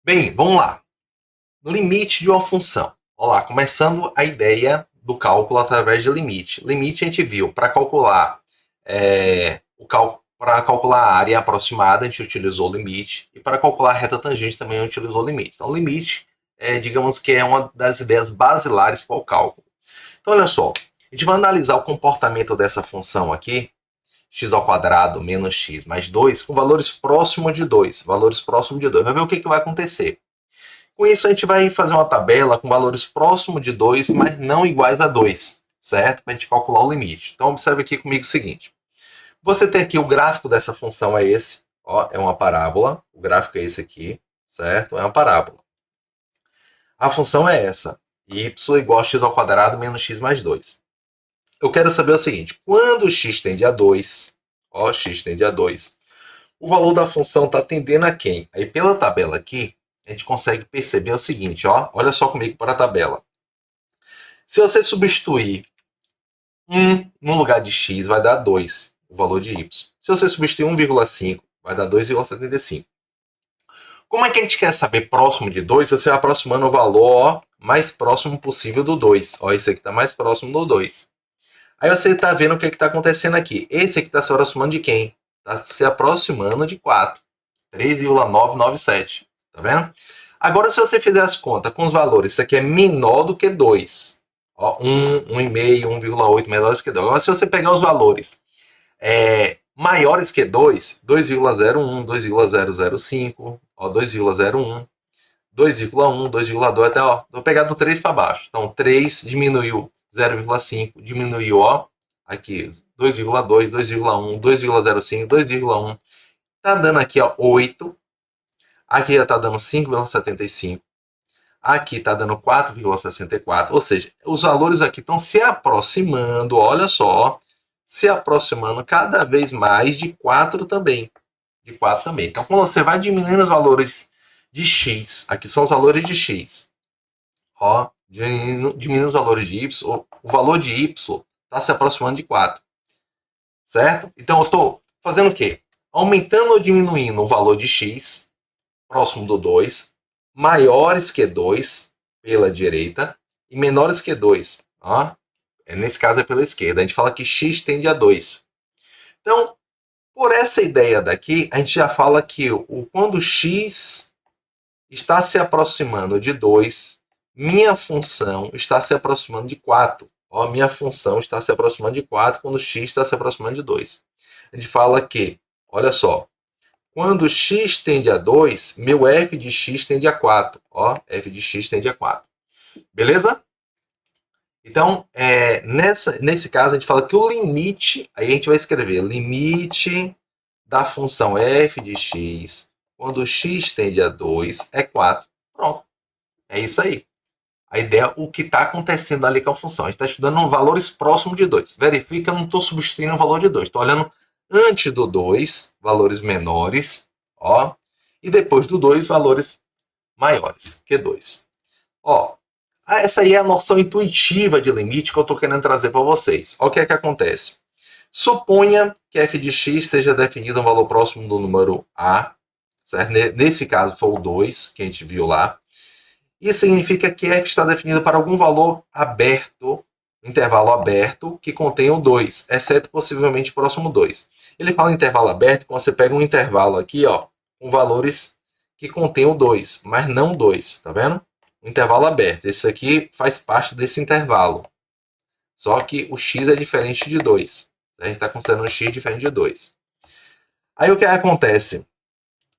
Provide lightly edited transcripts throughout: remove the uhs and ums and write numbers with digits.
Bem, vamos lá. Limite de uma função. Olha lá, começando a ideia do cálculo através de limite. Limite a gente viu para calcular para calcular a área aproximada, a gente utilizou o limite, e para calcular a reta tangente também a gente utilizou o limite. Então, o limite, digamos que é uma das ideias basilares para o cálculo. Então, olha só, a gente vai analisar o comportamento dessa função aqui, x ao quadrado menos x mais 2, com valores próximos de 2. Valores próximos de 2. Vai ver o que vai acontecer. Com isso, a gente vai fazer uma tabela com valores próximos de 2, mas não iguais a 2, certo? Para a gente calcular o limite. Então, observe aqui comigo o seguinte. Você tem aqui o gráfico dessa função é esse. Ó, é uma parábola. O gráfico é esse aqui, certo? É uma parábola. A função é essa. Y igual a x ao quadrado menos x mais 2. Eu quero saber o seguinte. Quando x tende a 2, ó, x tende a 2, o valor da função está tendendo a quem? Aí, pela tabela aqui, a gente consegue perceber o seguinte, ó, olha só comigo para a tabela. Se você substituir 1 no lugar de x, vai dar 2, o valor de y. Se você substituir 1,5, vai dar 2,75. Como é que a gente quer saber próximo de 2? Você vai aproximando o valor mais próximo possível do 2. Ó, esse aqui está mais próximo do 2. Aí você está vendo o que está acontecendo aqui. Esse aqui está se aproximando de quem? Está se aproximando de 4. 3,997. Tá vendo? Agora, se você fizer as contas com os valores, isso aqui é menor do que 2. Ó, 1, 1,5, 1,8 menores que 2. Agora, se você pegar os valores maiores que 2, 2,01, 2,005, 2,01, 2,1, 2,2, até, ó, vou pegar do 3 para baixo. Então, 3 diminuiu 0,5, diminuiu, ó, aqui, 2,2, 2,1, 2,05, 2,1. Tá dando aqui, ó, 8. Aqui já tá dando 5,75. Aqui está dando 4,64, ou seja, os valores aqui estão se aproximando, olha só, se aproximando cada vez mais de 4 também. De 4 também. Então, quando você vai diminuindo os valores de x, aqui são os valores de x, ó, diminuindo os valores de y, o valor de y está se aproximando de 4, certo? Então, eu estou fazendo o quê? Aumentando ou diminuindo o valor de x, próximo do 2, maiores que 2 pela direita e menores que 2. Ó, nesse caso é pela esquerda. A gente fala que x tende a 2. Então, por essa ideia daqui, a gente já fala que quando x está se aproximando de 2, minha função está se aproximando de 4. Ó, minha função está se aproximando de 4 quando x está se aproximando de 2. A gente fala que, olha só, quando x tende a 2, meu f de x tende a 4. Ó, f de x tende a 4. Beleza? Então, nesse caso, a gente fala que o limite, aí a gente vai escrever limite da função f de x, quando x tende a 2, é 4. Pronto. É isso aí. A ideia, o que está acontecendo ali com a função. A gente está estudando valores próximos de 2. Verifica, eu não estou substituindo o valor de 2. Estou olhando antes do 2, valores menores, ó, e depois do 2, valores maiores que 2. Ó, essa aí é a noção intuitiva de limite que eu estou querendo trazer para vocês. Olha o que é que acontece. Suponha que f de x seja definido um valor próximo do número a, certo? Nesse caso foi o 2, que a gente viu lá. Isso significa que f está definido para algum valor aberto, intervalo aberto, que contém o 2, exceto possivelmente próximo 2. Ele fala em intervalo aberto quando você pega um intervalo aqui, ó, com valores que contém o 2, mas não 2, tá vendo? Um intervalo aberto. Esse aqui faz parte desse intervalo. Só que o x é diferente de 2. A gente está considerando o x diferente de 2. Aí o que acontece?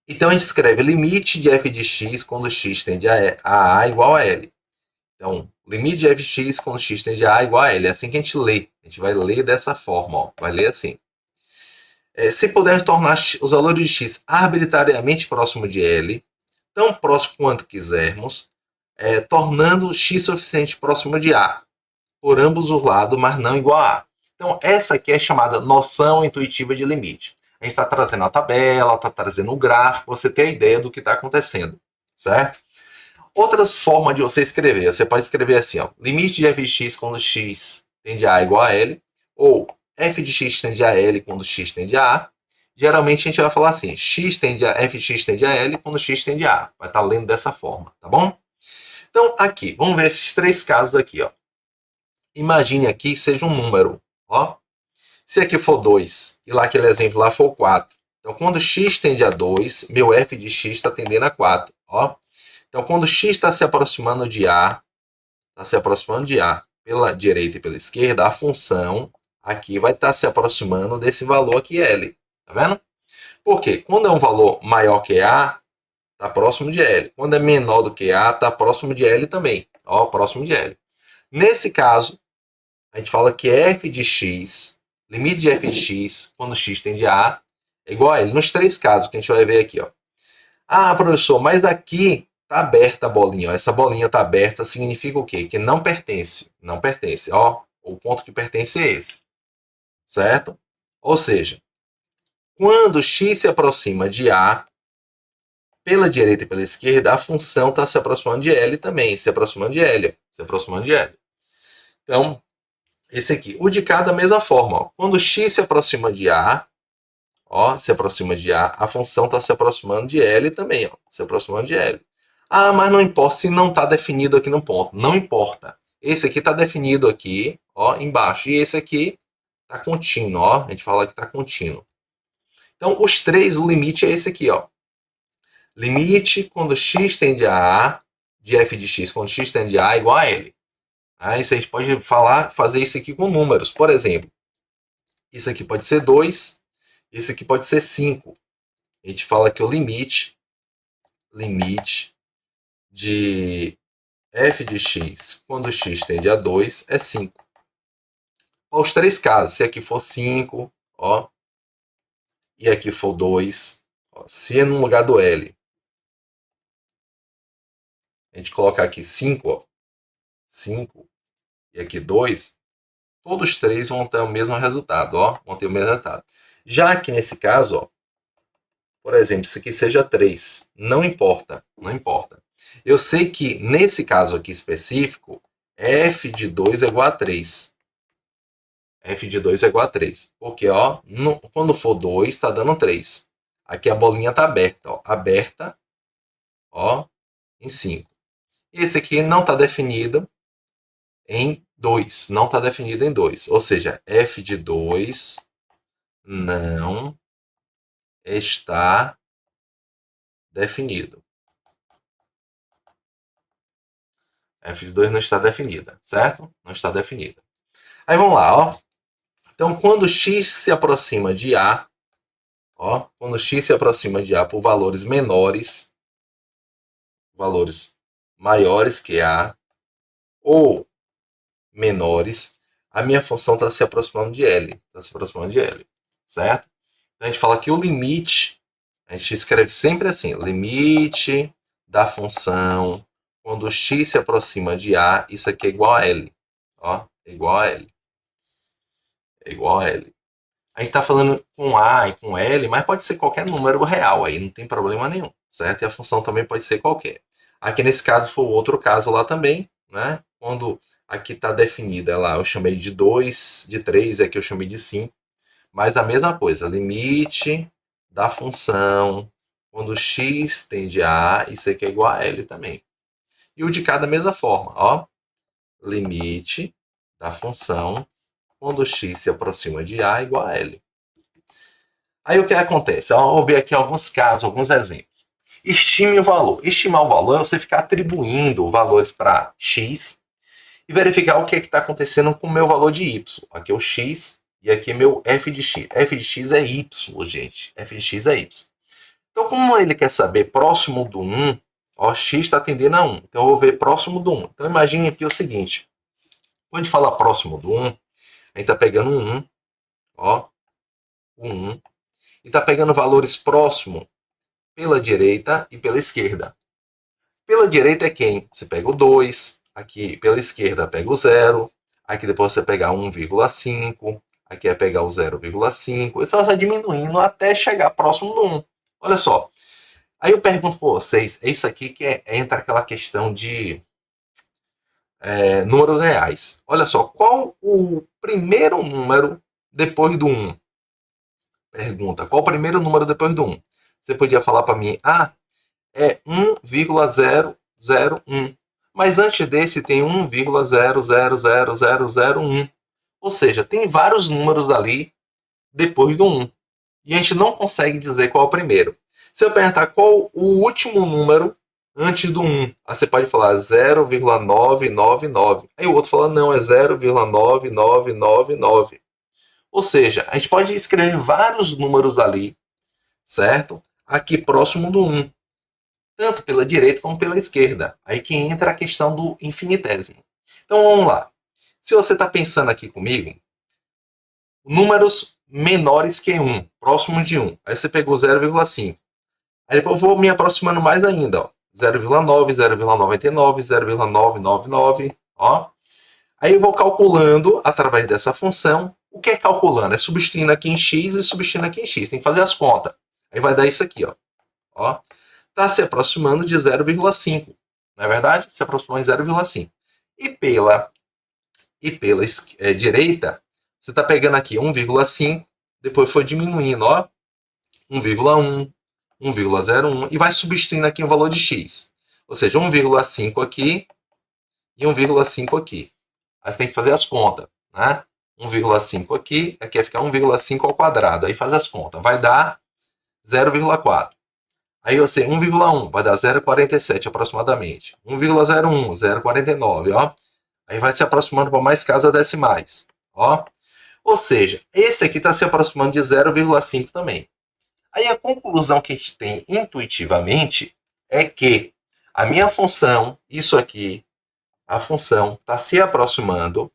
Então a gente escreve limite de f de x quando x tende a A igual a L. Então, limite de f de x quando x tende a A igual a L. É assim que a gente lê. A gente vai ler dessa forma. Ó. Vai ler assim. Se pudermos tornar os valores de x arbitrariamente próximo de L, tão próximo quanto quisermos, tornando x suficiente próximo de A, por ambos os lados, mas não igual a A. Então, essa aqui é chamada noção intuitiva de limite. A gente está trazendo a tabela, está trazendo o gráfico, você tem a ideia do que está acontecendo, certo? Outras formas de você escrever, você pode escrever assim, ó, limite de f de x quando x tende a A igual a L, ou f de x tende a L quando x tende a A, geralmente a gente vai falar assim, x tende a fx tende a L quando x tende a A. Vai estar lendo dessa forma, tá bom? Então, aqui, vamos ver esses três casos aqui, ó. Imagine aqui que seja um número, ó. Se aqui for 2 e lá aquele exemplo lá for 4. Então, quando x tende a 2, meu f de x está tendendo a 4, ó. Então, quando x está se aproximando de A, pela direita e pela esquerda, a função aqui vai estar se aproximando desse valor aqui, L. Tá vendo? Por quê? Quando é um valor maior que A, está próximo de L. Quando é menor do que A, está próximo de L também. Ó, próximo de L. Nesse caso, a gente fala que f de x, limite de f de x, quando x tende a A, é igual a L. Nos três casos que a gente vai ver aqui, ó. Ah, professor, mas aqui tá aberta a bolinha. Ó. Essa bolinha tá aberta significa o quê? Que não pertence. Não pertence. Ó, o ponto que pertence é esse. Certo? Ou seja, quando x se aproxima de A, pela direita e pela esquerda, a função está se aproximando de L também. Se aproximando de L. Ó. Se aproximando de L. Então, esse aqui. O de cá da mesma forma. Ó. Quando x se aproxima de A, ó, se aproxima de A, a função está se aproximando de L também, ó, se aproximando de L. Ah, mas não importa se não está definido aqui no ponto. Não importa. Esse aqui está definido aqui, ó, embaixo. E esse aqui está contínuo, ó. A gente fala que está contínuo. Então, os três, o limite é esse aqui, ó. Limite quando x tende a A, de f de x quando x tende a A igual a L. Aí você pode fazer isso aqui com números. Por exemplo, isso aqui pode ser 2, isso aqui pode ser 5. A gente fala que o limite de f de x quando x tende a 2 é 5. Os três casos, se aqui for 5, ó, e aqui for 2, ó, se é no lugar do L, a gente colocar aqui 5, ó, 5 e aqui 2, todos os três vão ter o mesmo resultado, ó, vão ter o mesmo resultado. Já que nesse caso, ó, por exemplo, se aqui seja 3, não importa, não importa. Eu sei que nesse caso aqui específico, f de 2 é igual a 3. F de 2 é igual a 3. Porque, ó, quando for 2, está dando 3. Aqui a bolinha está aberta, ó. Aberta, ó, em 5. Esse aqui não está definido em 2. Não está definido em 2. Ou seja, f de 2 não está definido. F de 2 não está definida, certo? Não está definida. Aí vamos lá, ó. Então, quando x se aproxima de A, ó, quando x se aproxima de A por valores menores, valores maiores que A, ou menores, a minha função está se aproximando de L. Está se aproximando de L, certo? Então, a gente fala que o limite, a gente escreve sempre assim, limite da função, quando x se aproxima de A, isso aqui é igual a L. Ó, é igual a L. É igual a L. A gente está falando com A e com L, mas pode ser qualquer número real aí, não tem problema nenhum, certo? E a função também pode ser qualquer. Aqui nesse caso foi outro caso lá também, né? Quando aqui está definida lá, eu chamei de 2, de 3, aqui eu chamei de 5, mas a mesma coisa, limite da função, quando x tende a A, isso aqui é igual a L também. E o de cá da mesma forma, ó, limite da função, quando x se aproxima de A, igual a L. Aí o que acontece? Vamos ver aqui alguns casos, alguns exemplos. Estime o valor. Estimar o valor é você ficar atribuindo valores para x e verificar o que está acontecendo com o meu valor de y. Aqui é o x e aqui é meu f de x. F de x é y, gente. F de x é y. Então, como ele quer saber próximo do 1, ó, x está tendendo a 1. Então, eu vou ver próximo do 1. Então, imagine aqui o seguinte. Quando a gente fala próximo do 1, a gente está pegando um 1, ó, o 1, e está pegando valores próximos pela direita e pela esquerda. Pela direita é quem? Você pega o 2, aqui pela esquerda pega o 0, aqui depois você pega 1,5, aqui é pegar o 0,5, e você vai diminuindo até chegar próximo do 1. Olha só. Aí eu pergunto para vocês, é isso aqui que entra aquela questão de números reais. Olha só, qual o primeiro número depois do 1? pergunta, qual o primeiro número depois do 1? Você podia falar para mim, é 1,001. Mas antes desse tem 1,000001. Ou seja, tem vários números ali depois do 1. E a gente não consegue dizer qual é o primeiro. Se eu perguntar qual o último número antes do 1, aí você pode falar 0,999. Aí o outro fala, não, é 0,9999. Ou seja, a gente pode escrever vários números ali, certo? Aqui próximo do 1. Tanto pela direita como pela esquerda. Aí que entra a questão do infinitésimo. Então vamos lá. Se você está pensando aqui comigo, números menores que 1, próximos de 1. Aí você pegou 0,5. Aí depois eu vou me aproximando mais ainda. Ó. 0,9, 0,99, 0,999. Ó. Aí eu vou calculando através dessa função. O que é calculando? É substituindo aqui em x e substituindo aqui em x. Tem que fazer as contas. Aí vai dar isso aqui. Ó. Está se aproximando de 0,5. Não é verdade? Se aproximou em 0,5. E pela direita, você está pegando aqui 1,5, depois foi diminuindo, ó, 1,1, 1,01, e vai substituindo aqui o valor de x. Ou seja, 1,5 aqui e 1,5 aqui. Aí você tem que fazer as contas, né? 1,5 aqui vai ficar 1,5 ao quadrado. Aí faz as contas. Vai dar 0,4. Aí você, 1,1 vai dar 0,47 aproximadamente. 1,01, 0,49, ó. Aí vai se aproximando para mais casas decimais, ó. Ou seja, esse aqui está se aproximando de 0,5 também. Aí a conclusão que a gente tem intuitivamente é que a minha função, isso aqui, a função está se aproximando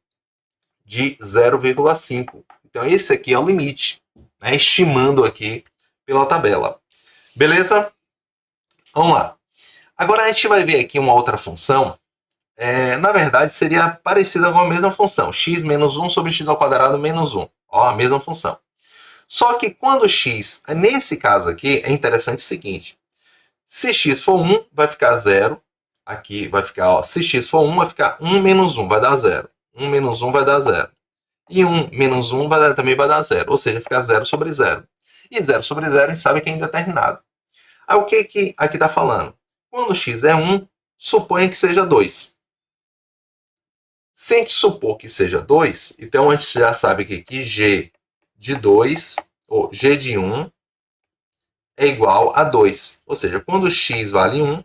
de 0,5. Então esse aqui é o limite, né, estimando aqui pela tabela. Beleza? Vamos lá. Agora a gente vai ver aqui uma outra função. Na verdade, seria parecida com a mesma função. X menos 1 sobre x ao quadrado menos 1. Ó, a mesma função. Só que quando x, nesse caso aqui, é interessante o seguinte. Se x for 1, vai ficar 0. Aqui vai ficar, ó, se x for 1, vai ficar 1 menos 1, vai dar 0. 1 menos 1 vai dar 0. E 1 menos 1 também vai dar 0. Ou seja, fica 0 sobre 0. E 0 sobre 0 a gente sabe que é indeterminado. Aí o que aqui está falando? Quando x é 1, suponha que seja 2. Se a gente supor que seja 2, então a gente já sabe que g de 2, ou g de 1, é igual a 2. Ou seja, quando x vale 1,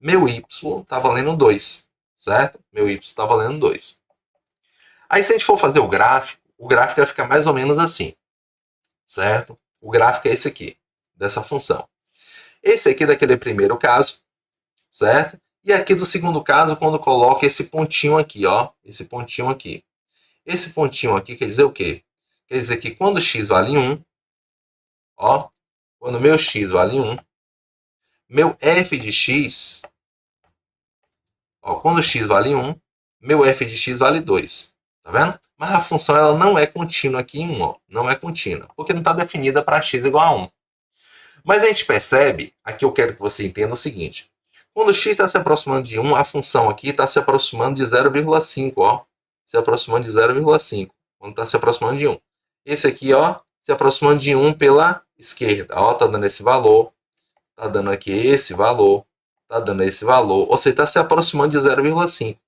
meu y está valendo 2. Certo? Meu y está valendo 2. Aí se a gente for fazer o gráfico vai ficar mais ou menos assim. Certo? O gráfico é esse aqui, dessa função. Esse aqui é daquele primeiro caso, certo? E aqui do segundo caso, quando coloca esse pontinho aqui, ó, esse pontinho aqui. Esse pontinho aqui quer dizer o quê? Quer dizer que quando x vale 1, ó, quando meu x vale 1, meu f de x, ó, quando x vale 1, meu f de x vale 2. Tá vendo? Mas a função ela não é contínua aqui em 1, ó, não é contínua, porque não está definida para x igual a 1. Mas a gente percebe, aqui eu quero que você entenda o seguinte. Quando x está se aproximando de 1, a função aqui está se aproximando de 0,5, ó. Se aproximando de 0,5. Quando está se aproximando de 1. Esse aqui, ó, se aproximando de 1 pela esquerda. Ó, tá dando esse valor. Tá dando aqui esse valor. Tá dando esse valor. Ou seja, está se aproximando de 0,5.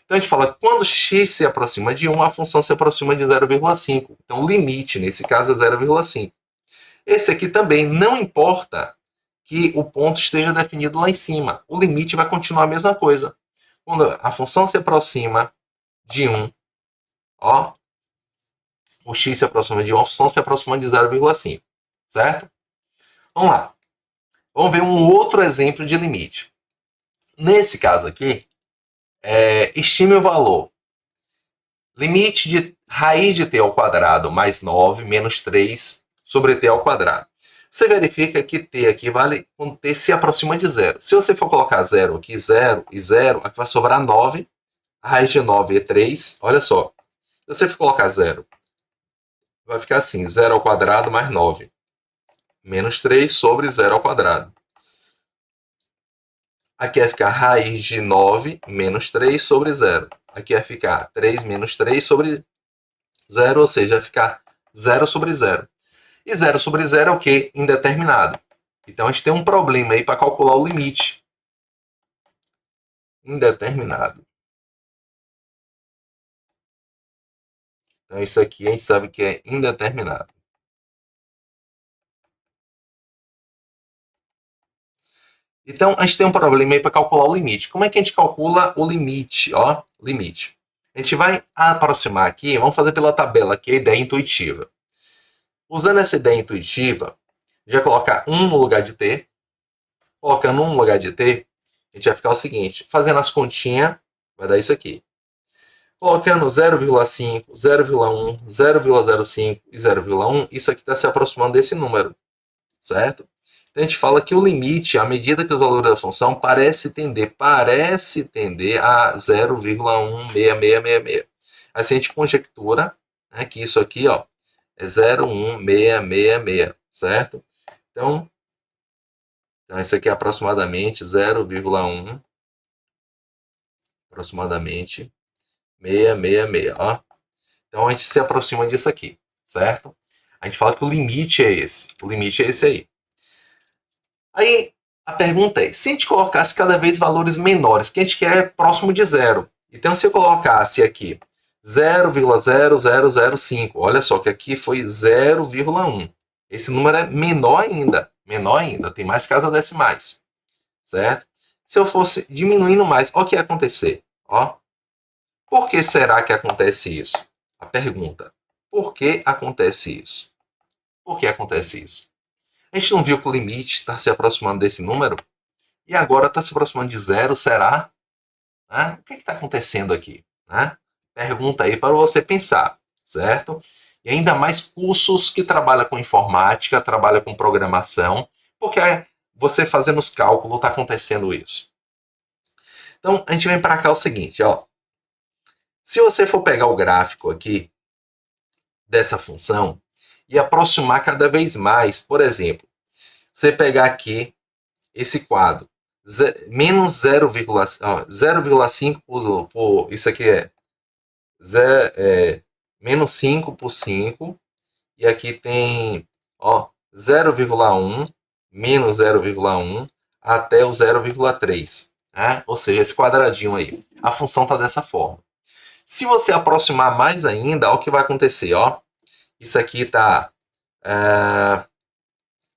Então a gente fala que quando x se aproxima de 1, a função se aproxima de 0,5. Então o limite, nesse caso, é 0,5. Esse aqui também não importa que o ponto esteja definido lá em cima. O limite vai continuar a mesma coisa. Quando a função se aproxima de 1, ó, o x se aproxima de 1, a função se aproxima de 0,5. Certo? Vamos lá. Vamos ver um outro exemplo de limite. Nesse caso aqui, estime o valor. Limite de raiz de t ao quadrado mais 9 menos 3 sobre t ao quadrado. Você verifica que t aqui vale quando t se aproxima de 0. Se você for colocar 0 aqui, 0 e 0, aqui vai sobrar 9. A raiz de 9 é 3. Olha só. Se você for colocar 0, vai ficar assim, 0 ao quadrado mais 9. Menos 3 sobre 0 ao quadrado. Aqui vai ficar raiz de 9 menos 3 sobre 0. Aqui vai ficar 3 menos 3 sobre 0, ou seja, vai ficar 0 sobre 0. E 0 sobre 0 é o quê? Indeterminado. Então, a gente tem um problema aí para calcular o limite. Indeterminado. Então, isso aqui a gente sabe que é indeterminado. Então, a gente tem um problema aí para calcular o limite. Como é que a gente calcula o limite? Ó, limite. A gente vai aproximar aqui, vamos fazer pela tabela aqui, a ideia intuitiva. Usando essa ideia intuitiva, já colocar 1 no lugar de t. Colocando 1 no lugar de t, a gente vai ficar o seguinte, fazendo as continhas, vai dar isso aqui. Colocando 0,5, 0,1, 0,05 e 0,1, isso aqui está se aproximando desse número, certo? Então a gente fala que o limite, à medida que os valores da função parece tender a 0,16666. Assim a gente conjectura, né, que isso aqui, ó, é 0,1666, certo? Então isso aqui é aproximadamente 0,1, aproximadamente 666, ó. Então a gente se aproxima disso aqui, certo? A gente fala que o limite é esse. O limite é esse aí. Aí a pergunta é, se a gente colocasse cada vez valores menores, que a gente quer próximo de zero. Então se eu colocasse aqui 0,0005, olha só que aqui foi 0,1. Esse número é menor ainda, tem mais casas decimais, certo? Se eu fosse diminuindo mais, olha o que ia acontecer, ó. Por que será que acontece isso? A pergunta, por que acontece isso? Por que acontece isso? A gente não viu que o limite está se aproximando desse número? E agora está se aproximando de zero, será? Né? O que está acontecendo aqui? Né? Pergunta aí para você pensar, certo? E ainda mais cursos que trabalham com informática, trabalham com programação, porque você fazendo os cálculos está acontecendo isso. Então, a gente vem para cá o seguinte, ó. Se você for pegar o gráfico aqui dessa função e aproximar cada vez mais, por exemplo, você pegar aqui esse quadro, menos 0,5 por isso aqui menos 5 por 5, e aqui tem 0,1, menos 0,1 até o 0,3, né? Ou seja, esse quadradinho aí. A função está dessa forma. Se você aproximar mais ainda, olha o que vai acontecer, ó. Isso aqui está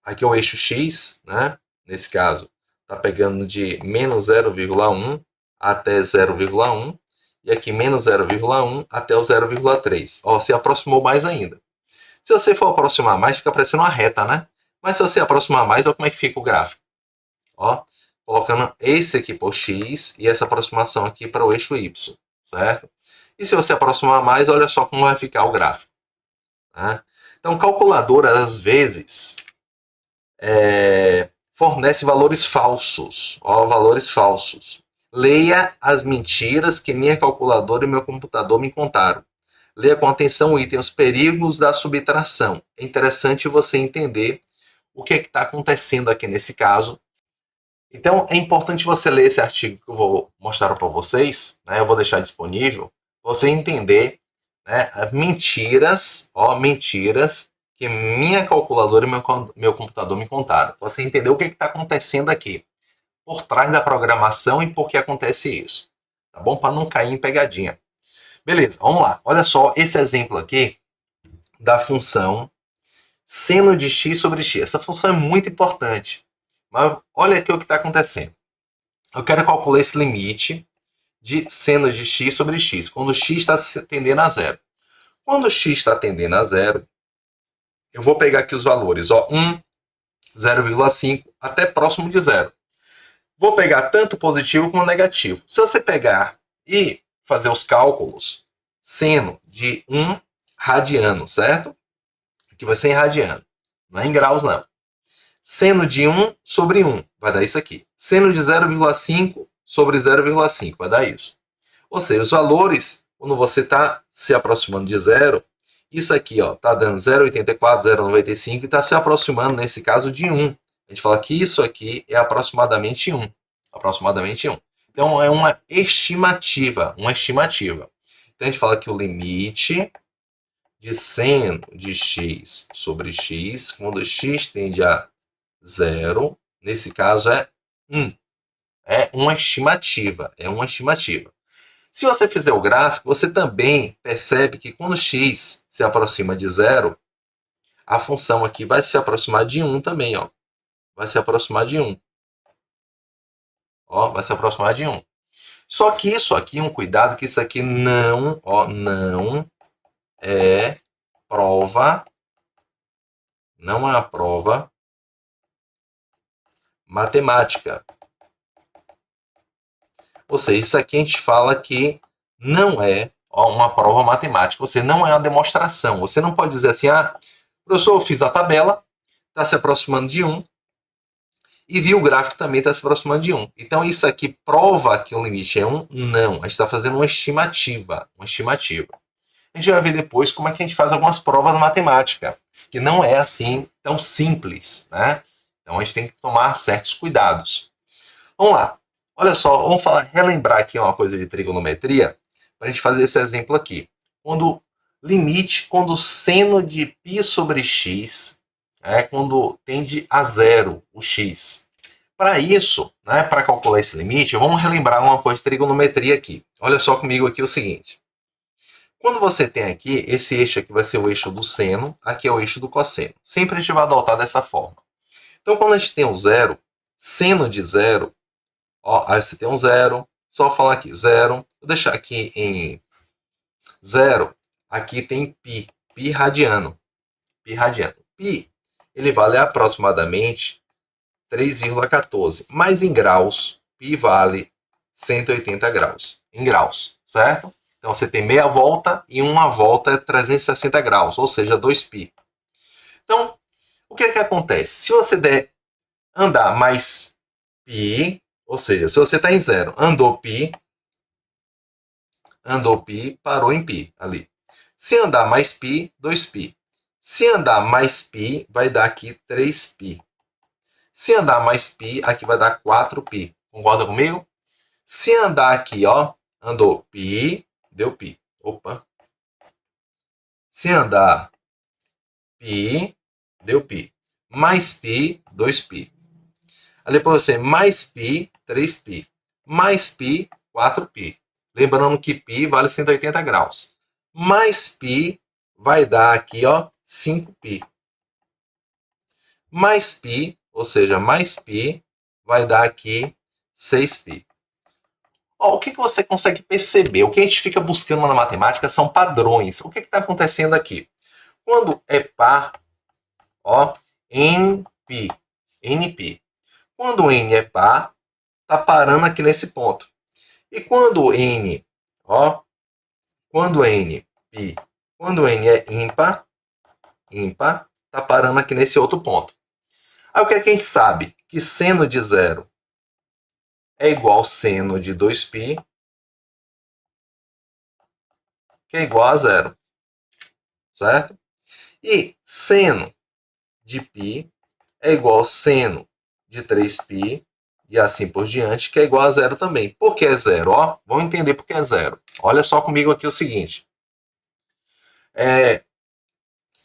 aqui é o eixo x, né? Nesse caso, está pegando de menos 0,1 até 0,1, e aqui menos 0,1 até o 0,3. Ó, se aproximou mais ainda. Se você for aproximar mais, fica parecendo uma reta, né? Mas se você aproximar mais, olha como é que fica o gráfico. Ó, colocando esse aqui por x e essa aproximação aqui para o eixo y, certo? E se você aproximar mais, olha só como vai ficar o gráfico. Né? Então, calculadora, às vezes, fornece valores falsos. Ó, valores falsos. Leia as mentiras que minha calculadora e meu computador me contaram. Leia com atenção o item Os Perigos da Subtração. É interessante você entender o que está acontecendo aqui nesse caso. Então, é importante você ler esse artigo que eu vou mostrar para vocês, né? Eu vou deixar disponível, para você entender, né, mentiras que minha calculadora e meu computador me contaram. Para você entender o que está acontecendo aqui, por trás da programação e por que acontece isso. Tá bom? Para não cair em pegadinha. Beleza, vamos lá. Olha só esse exemplo aqui da função seno de x sobre x. Essa função é muito importante. Mas olha aqui o que está acontecendo. Eu quero calcular esse limite de seno de x sobre x, quando x está tendendo a zero. Quando x está tendendo a zero, eu vou pegar aqui os valores, ó, 1, 0,5, até próximo de zero. Vou pegar tanto positivo como negativo. Se você pegar e fazer os cálculos, seno de 1 radiano, certo? Aqui vai ser em radiano, não é em graus não. Seno de 1 sobre 1, vai dar isso aqui. Seno de 0,5 sobre 0,5, vai dar isso. Ou seja, os valores, quando você está se aproximando de zero, isso aqui está dando 0,84, 0,95 e está se aproximando, nesse caso, de 1. A gente fala que isso aqui é aproximadamente 1. Aproximadamente 1. Então, é uma estimativa. Então, a gente fala que o limite de seno de x sobre x, quando x tende a 0, nesse caso é 1. É uma estimativa, Se você fizer o gráfico, você também percebe que quando x se aproxima de 0, a função aqui vai se aproximar de 1 também, ó. Vai se aproximar de 1. Ó, vai se aproximar de 1. Só que isso aqui, um cuidado, que isso aqui não é prova, não é a prova matemática. Ou seja, isso aqui a gente fala que não é uma prova matemática. Ou seja, não é uma demonstração. Você não pode dizer assim, professor, eu fiz a tabela, está se aproximando de 1, e vi o gráfico também está se aproximando de 1. Então, isso aqui prova que o limite é 1? Não. A gente está fazendo uma estimativa. A gente vai ver depois como é que a gente faz algumas provas matemáticas, que não é assim tão simples, né? Então, a gente tem que tomar certos cuidados. Vamos lá. Olha só, vamos relembrar aqui uma coisa de trigonometria, para a gente fazer esse exemplo aqui. Quando o seno de π sobre x, quando tende a 0, o x. Para isso, para calcular esse limite, vamos relembrar uma coisa de trigonometria aqui. Olha só comigo aqui o seguinte. Quando você tem aqui, esse eixo aqui vai ser o eixo do seno, aqui é o eixo do cosseno. Sempre a gente vai adotar dessa forma. Então, quando a gente tem um 0, seno de 0, aí você tem um 0, só falar aqui 0, vou deixar aqui em 0, aqui tem π, π radiano. Π, ele vale aproximadamente 3,14, mas em graus, π vale 180 graus, em graus, certo? Então você tem meia volta e uma volta é 360 graus, ou seja, 2π. Então, o que é que acontece? Se você der andar mais π, ou seja, se você está em 0, andou π, parou em π ali. Se andar mais π, 2π. Se andar mais π, vai dar aqui 3π. Se andar mais π, aqui vai dar 4π. Concorda comigo? Se andar aqui, ó, andou π, deu π. Opa. Se andar π, deu π. Mais π, 2π. Ali para você, mais π, 3π. Mais π, 4π. Lembrando que π vale 180 graus. Mais π vai dar aqui, ó, 5π. Mais π, ou seja, mais π, vai dar aqui 6π. O que você consegue perceber? O que a gente fica buscando na matemática são padrões. O que está acontecendo aqui? Quando é par, ó, NP. Quando n é par, está parando aqui nesse ponto. E quando n, quando n é ímpar, está parando aqui nesse outro ponto. Aí o que é que a gente sabe? Que seno de 0 é igual ao seno de 2π, que é igual a 0. Certo? E seno de π é igual ao seno de 3π, e assim por diante, que é igual a 0 também. Por que é 0? Vamos entender por que é 0. Olha só comigo aqui o seguinte.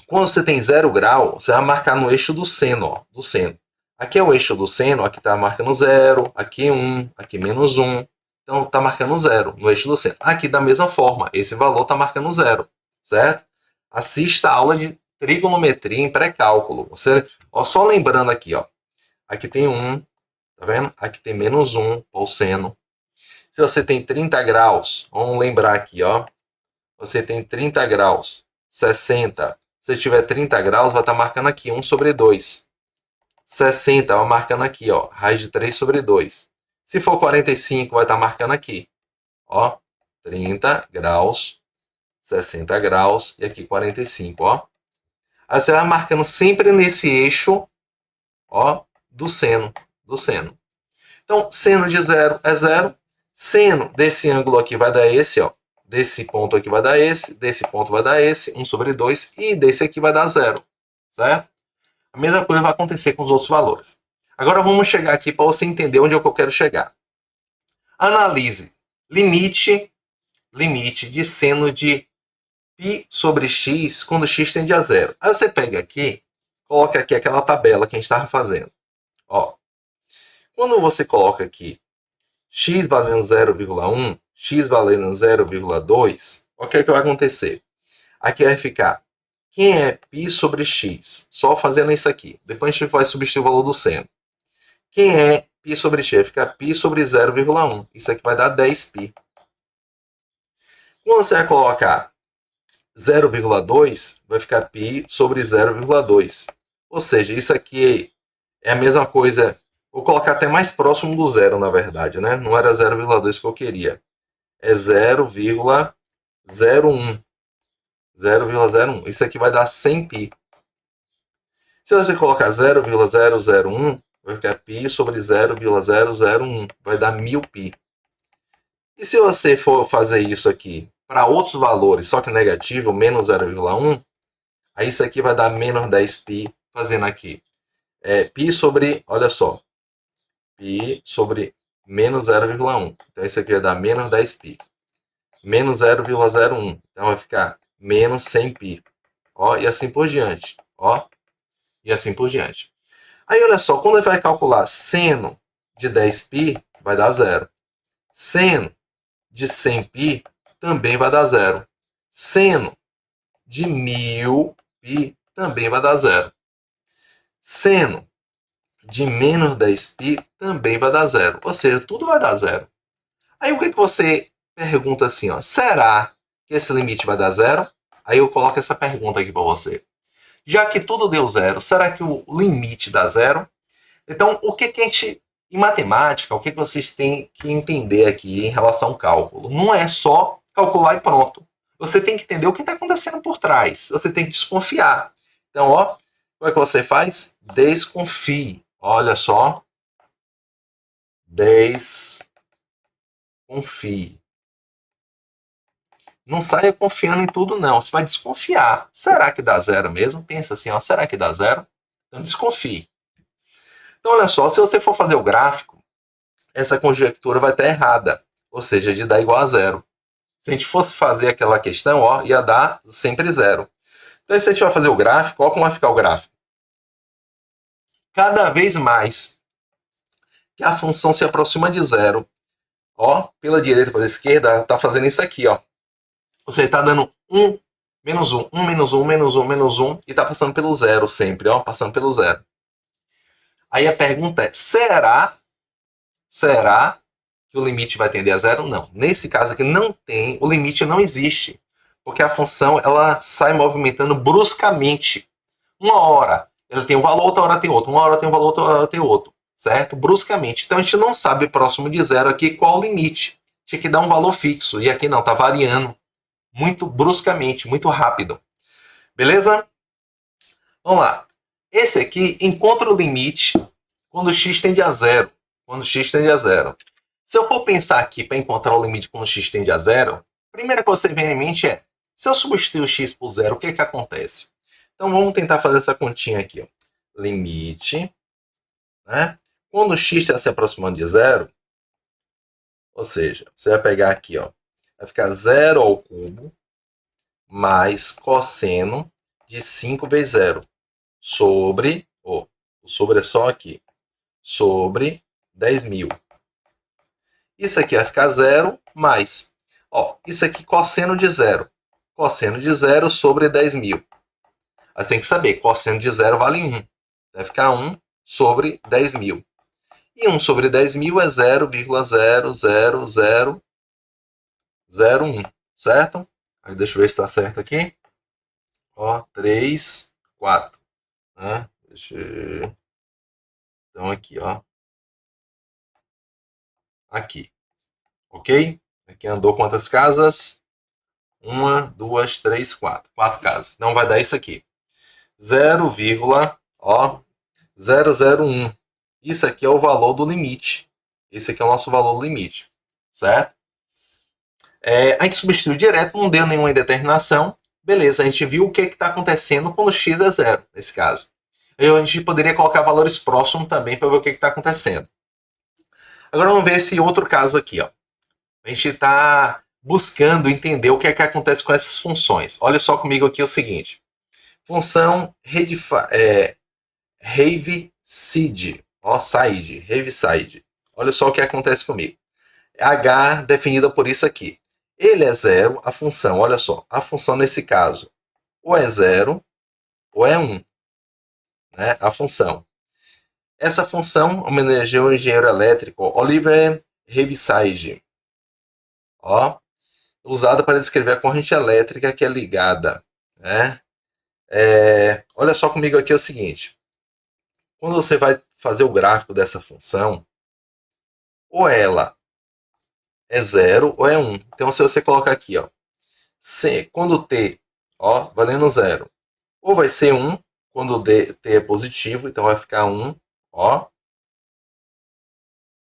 Quando você tem 0 grau, você vai marcar no eixo do seno, do seno. Aqui é o eixo do seno, aqui está marcando 0, aqui 1, aqui menos 1. Então está marcando 0 no eixo do seno. Aqui da mesma forma, esse valor está marcando 0, certo? Assista a aula de trigonometria em pré-cálculo. Só lembrando aqui, aqui tem 1, tá vendo? Aqui tem menos 1 para o seno. Se você tem 30 graus, vamos lembrar aqui, você tem 30 graus, 60. Se tiver 30 graus, vai estar marcando aqui 1 sobre 2. 60, vai marcando aqui, raiz de 3 sobre 2. Se for 45, vai estar marcando aqui, 30 graus, 60 graus e aqui 45, Aí você vai marcando sempre nesse eixo, do seno. Então, seno de 0 é 0. Seno desse ângulo aqui vai dar esse, Desse ponto aqui vai dar esse, desse ponto vai dar esse, 1 sobre 2, e desse aqui vai dar 0, certo? A mesma coisa vai acontecer com os outros valores. Agora vamos chegar aqui para você entender onde é que eu quero chegar. Analise limite de seno de π sobre x quando x tende a zero. Aí você pega aqui, coloca aqui aquela tabela que a gente estava fazendo. Ó, quando você coloca aqui x valendo 0,1, x valendo 0,2, o que é que vai acontecer? Aqui vai ficar, quem é π sobre x? Só fazendo isso aqui. Depois a gente vai substituir o valor do seno. Quem é π sobre x? Vai ficar π sobre 0,1. Isso aqui vai dar 10π. Quando você vai colocar 0,2, vai ficar π sobre 0,2. Ou seja, isso aqui é a mesma coisa. Vou colocar até mais próximo do zero, na verdade, né? Não era 0,2 que eu queria. É 0,01. 0,01. Isso aqui vai dar 100π. Se você colocar 0,001, vai ficar π sobre 0,001. Vai dar 1000π. E se você for fazer isso aqui para outros valores, só que negativo, menos 0,1, aí isso aqui vai dar menos 10π, fazendo aqui. Π sobre, olha só, π sobre menos 0,1. Então isso aqui vai dar menos 10π. Menos 0,01. Então vai ficar menos 100π. Ó, e assim por diante. Ó, e assim por diante. Aí olha só, quando ele vai calcular seno de 10π, vai dar zero. Seno de 100π também vai dar zero. Seno de 1000π também vai dar zero. Seno de menos 10π também vai dar zero. Ou seja, tudo vai dar zero. Aí o que você pergunta assim, ó, será que esse limite vai dar zero? Aí eu coloco essa pergunta aqui para você. Já que tudo deu zero, será que o limite dá zero? Então, o que a gente, em matemática, o que vocês têm que entender aqui em relação ao cálculo? Não é só calcular e pronto. Você tem que entender o que está acontecendo por trás. Você tem que desconfiar. Então, ó, como é que você faz? Desconfie. Olha só. Desconfie. Não saia confiando em tudo, não. Você vai desconfiar. Será que dá zero mesmo? Pensa assim, ó, será que dá zero? Então, desconfie. Então, olha só, se você for fazer o gráfico, essa conjectura vai estar errada, ou seja, de dar igual a zero. Se a gente fosse fazer aquela questão, ó, ia dar sempre zero. Então, se a gente vai fazer o gráfico, ó, como vai ficar o gráfico? Cada vez mais que a função se aproxima de zero, ó, pela direita para a esquerda, está fazendo isso aqui, ó. Ou seja, está dando 1, menos 1, 1, menos 1, menos 1, menos 1, e está passando pelo zero sempre, ó, passando pelo zero. Aí a pergunta é, será que o limite vai tender a zero? Não. Nesse caso aqui não tem, o limite não existe. Porque a função ela sai movimentando bruscamente. Uma hora ela tem um valor, outra hora tem outro. Uma hora tem um valor, outra hora tem outro. Certo? Bruscamente. Então a gente não sabe próximo de zero aqui qual o limite. Tinha que dar um valor fixo. E aqui não, está variando. Muito bruscamente, muito rápido. Beleza? Vamos lá. Esse aqui encontra o limite quando x tende a zero. Quando x tende a zero. Se eu for pensar aqui para encontrar o limite quando x tende a zero, a primeira coisa que você vem em mente é, se eu substituir o x por zero, o que que acontece? Então vamos tentar fazer essa continha aqui. Ó. Limite, né? Quando x está se aproximando de zero, ou seja, você vai pegar aqui, ó, vai ficar 0 ao cubo mais cosseno de 5 vezes 0 sobre, ó, o sobre é só aqui, sobre 10.000. Isso aqui vai ficar 0 mais, ó, isso aqui cosseno de 0. Cosseno de 0 sobre 10.000. Mas tem que saber, cosseno de 0 vale 1. Vai ficar 1 sobre 10.000. E 1 sobre 10.000 é 0,00001, certo? Aí deixa eu ver se está certo aqui. Ó, 3, 4. Né? Então aqui, ó. Aqui. Ok? Aqui andou quantas casas? 1, 2, 3, 4. 4 casas. Então vai dar isso aqui. 0,001. Isso aqui é o valor do limite. Esse aqui é o nosso valor do limite. Certo? A gente substituiu direto, não deu nenhuma indeterminação. Beleza, a gente viu o que está acontecendo quando x é zero, nesse caso. A gente poderia colocar valores próximos também para ver o que está acontecendo. Agora vamos ver esse outro caso aqui. Ó. A gente está buscando entender o que é que acontece com essas funções. Olha só comigo aqui o seguinte. Função Haveside, ó, side, Haveside. Olha só o que acontece comigo. H definida por isso aqui. Ele é zero, a função, olha só, a função nesse caso, ou é zero, ou é 1, né? A função. Essa função homenageou o engenheiro elétrico Oliver Heaviside, ó, usada para descrever a corrente elétrica que é ligada, né? Olha só comigo aqui o seguinte. Quando você vai fazer o gráfico dessa função, ou ela é 0 ou é 1. Então, se você colocar aqui, ó, quando t, ó, valendo 0, ou vai ser 1 quando t é positivo, então vai ficar 1, ó,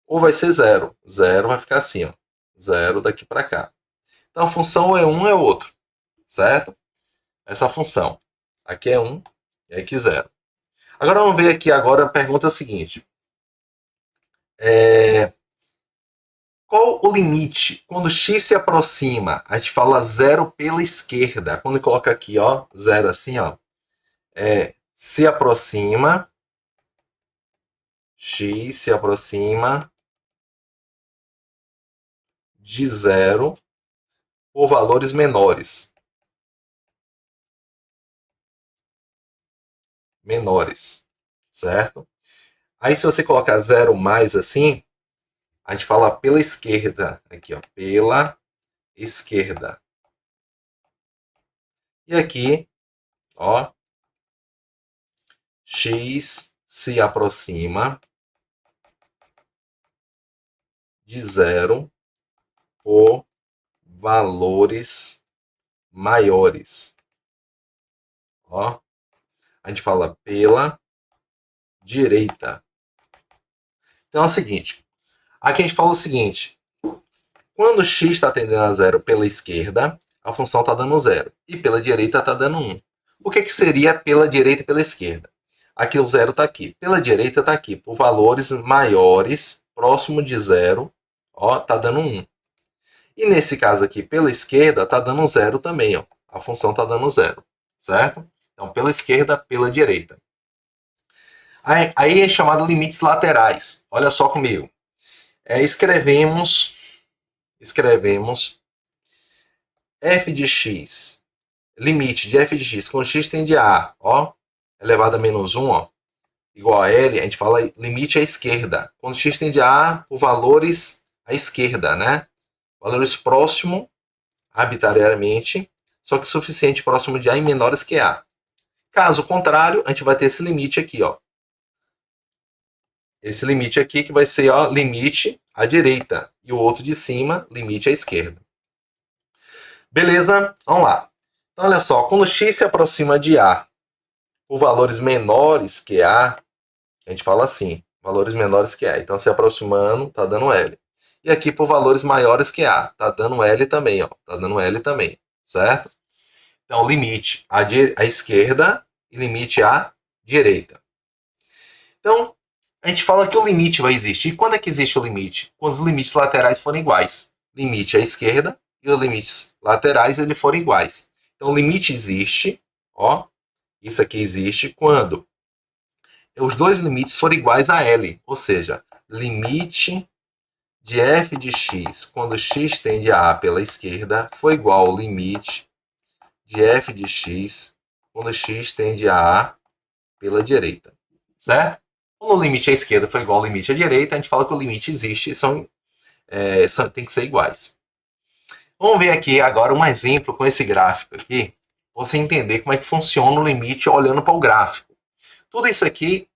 ou vai ser 0. 0 vai ficar assim, ó, 0 daqui para cá. Então, a função ou é 1 ou é outro, certo? Essa função. Aqui é 1 e aqui 0. Agora vamos ver aqui agora a pergunta seguinte. Qual o limite? Quando x se aproxima, a gente fala 0 pela esquerda. Quando coloca aqui, ó, 0 assim, ó, se aproxima, x se aproxima de 0 por valores menores. Certo? Aí se você colocar 0 mais assim, a gente fala pela esquerda, aqui, ó, pela esquerda. E aqui, ó, x se aproxima de 0 por valores maiores. Ó, a gente fala pela direita. Então é o seguinte, aqui a gente fala o seguinte, quando x está tendendo a 0 pela esquerda, a função está dando 0, e pela direita está dando 1. O que seria pela direita e pela esquerda? Aqui o 0 está aqui, pela direita está aqui, por valores maiores, próximo de 0, ó, está dando 1. E nesse caso aqui, pela esquerda, está dando 0 também, ó, a função está dando 0, certo? Então, pela esquerda, pela direita. Aí é chamado limites laterais. Olha só comigo. Escrevemos f de x, limite de f de x, quando x tende a A, ó, elevado a menos 1, ó, igual a L, a gente fala limite à esquerda. Quando x tende a A, por valores à esquerda, né? Valores próximo, arbitrariamente, só que suficiente próximo de A e menores que A. Caso contrário, a gente vai ter esse limite aqui, ó. Esse limite aqui que vai ser, ó, limite à direita. E o outro de cima, limite à esquerda. Beleza? Vamos lá. Então, olha só. Quando x se aproxima de A por valores menores que A, a gente fala assim. Valores menores que A. Então, se aproximando, tá dando L. E aqui por valores maiores que A. Tá dando L também, ó. Tá dando L também. Certo? Então, limite à esquerda e limite à direita. Então, a gente fala que o limite vai existir. Quando é que existe o limite? Quando os limites laterais forem iguais. Limite à esquerda e os limites laterais eles forem iguais. Então, o limite existe, ó, isso aqui existe quando os dois limites forem iguais a L, ou seja, limite de f de x quando x tende a A pela esquerda for igual ao limite de f de x quando x tende a A pela direita, certo? Quando o limite à esquerda for igual ao limite à direita, a gente fala que o limite existe e tem que ser iguais. Vamos ver aqui agora um exemplo com esse gráfico aqui, para você entender como é que funciona o limite olhando para o gráfico. Tudo isso aqui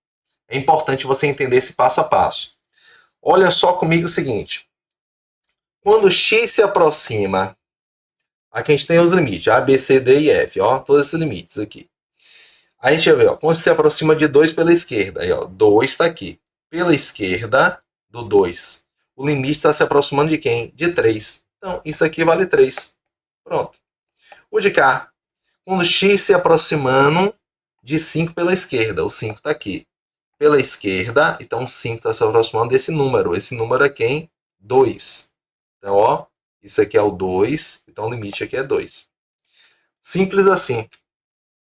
é importante você entender esse passo a passo. Olha só comigo o seguinte. Quando x se aproxima, aqui a gente tem os limites, A, B, C, D e F, ó, todos esses limites aqui. Aí a gente vai ver, ó, quando se aproxima de 2 pela esquerda, aí, ó, 2 está aqui. Pela esquerda do 2, o limite está se aproximando de quem? De 3. Então, isso aqui vale 3. Pronto. O de cá, quando x se aproximando de 5 pela esquerda, o 5 está aqui. Pela esquerda, então o 5 está se aproximando desse número. Esse número é quem? 2. Então, ó, Isso aqui é o 2, então o limite aqui é 2. Simples assim.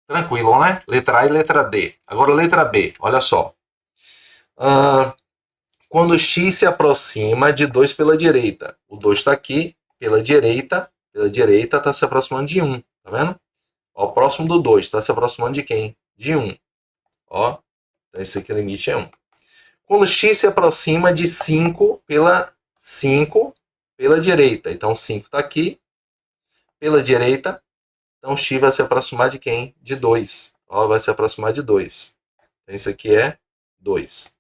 Tranquilo, né? Letra A e letra D. Agora letra B, olha só. Quando x se aproxima de 2 pela direita. O 2 está aqui, pela direita está se aproximando de 1. Tá vendo? Ó, próximo do 2, está se aproximando de quem? De 1. Ó, então esse aqui o limite é 1. Quando x se aproxima de 5 pela direita. Então 5 está aqui, pela direita. Então x vai se aproximar de quem? De 2. Ó, vai se aproximar de 2. Então isso aqui é 2.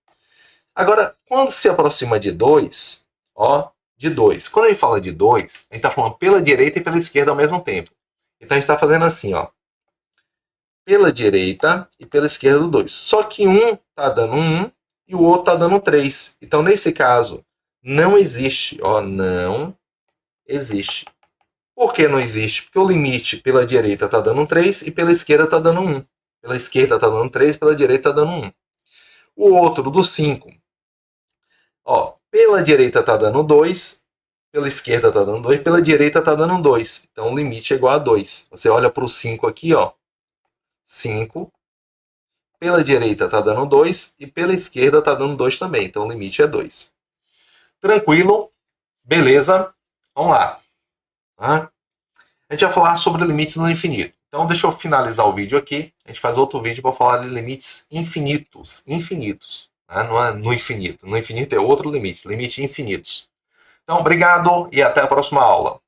Agora, quando se aproxima de 2, ó, de 2. Quando a gente fala de 2, a gente está falando pela direita e pela esquerda ao mesmo tempo. Então a gente está fazendo assim, ó. Pela direita e pela esquerda do 2. Só que um está dando 1 e o outro está dando 3. Então, nesse caso, não existe, ó, não existe. Por que não existe? Porque o limite pela direita está dando 3 e pela esquerda está dando 1. Pela esquerda está dando 3 e pela direita está dando 1. O outro, do 5. Ó, pela direita está dando 2, pela esquerda está dando 2, pela direita está dando 2. Então o limite é igual a 2. Você olha para o 5 aqui, ó. 5. Pela direita está dando 2 e pela esquerda está dando 2 também. Então o limite é 2. Tranquilo? Beleza? Vamos lá. A gente vai falar sobre limites no infinito. Então deixa eu finalizar o vídeo aqui. A gente faz outro vídeo para falar de limites infinitos. Infinitos. Não é no infinito. No infinito é outro limite. Limite infinitos. Então, obrigado e até a próxima aula.